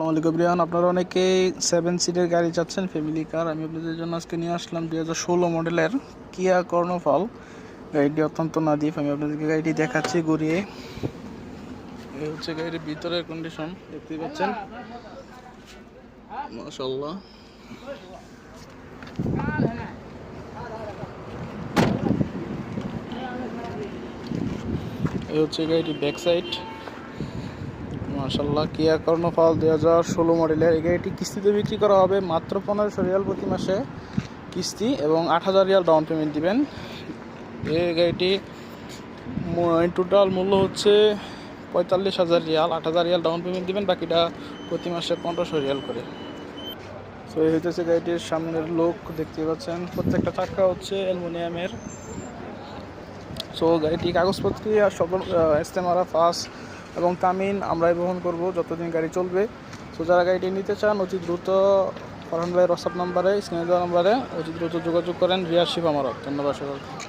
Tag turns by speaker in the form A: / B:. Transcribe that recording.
A: আসসালামু আলাইকুম রিয়ান, আপনারা অনেকেই 7 সিটের গাড়ি চাচ্ছেন, ফ্যামিলি কার। আমি আপনাদের জন্য আজকে নিয়ে আসলাম 2016 মডেলের কিয়া কর্ণফল। গাড়িটি অত্যন্ত নাদিফ। আমি আপনাদেরকে গাড়িটি দেখাচ্ছি ঘুরিয়ে। এই হচ্ছে গাড়ির ভিতরের কন্ডিশন, দেখতেই পাচ্ছেন, মাশাআল্লাহ। এই হচ্ছে গাড়িটির ব্যাক সাইড, মাশাআল্লাহ। কিয়া কর্ণফল 2016 মডেলের। এই গাড়িটি কিস্তিতে বিক্রি করা হবে মাত্র 1500 রিয়াল প্রতি মাসে কিস্তি, এবং 8000 রিয়াল ডাউন পেমেন্ট দিবেন। এই গাড়িটি টোটাল মূল্য হচ্ছে 45,000 রিয়াল। 8000 রিয়াল ডাউন পেমেন্ট দিবেন, বাকিটা প্রতি মাসে 1500 রিয়াল করে। তো এই হইতেছে গাড়িটির সামনের লুক, দেখতে পাচ্ছেন। প্রত্যেকটা চাকা হচ্ছে অ্যালুমিনিয়ামের। সো গাড়িটি কাগজপত্র আর সকল ইস্তেমারা ফাস এবং তামিন আমরাই বহন করব যতদিন গাড়ি চলবে। সো যারা গাড়িটি নিতে চান অতি দ্রুত ফরহান ভাইয়ের হোয়াটসঅ্যাপ নাম্বারে, স্ক্রিনে দেওয়া নাম্বারে অতি দ্রুত যোগাযোগ করেন। রিয়াদ শিব আমারত। ধন্যবাদ সকলকে।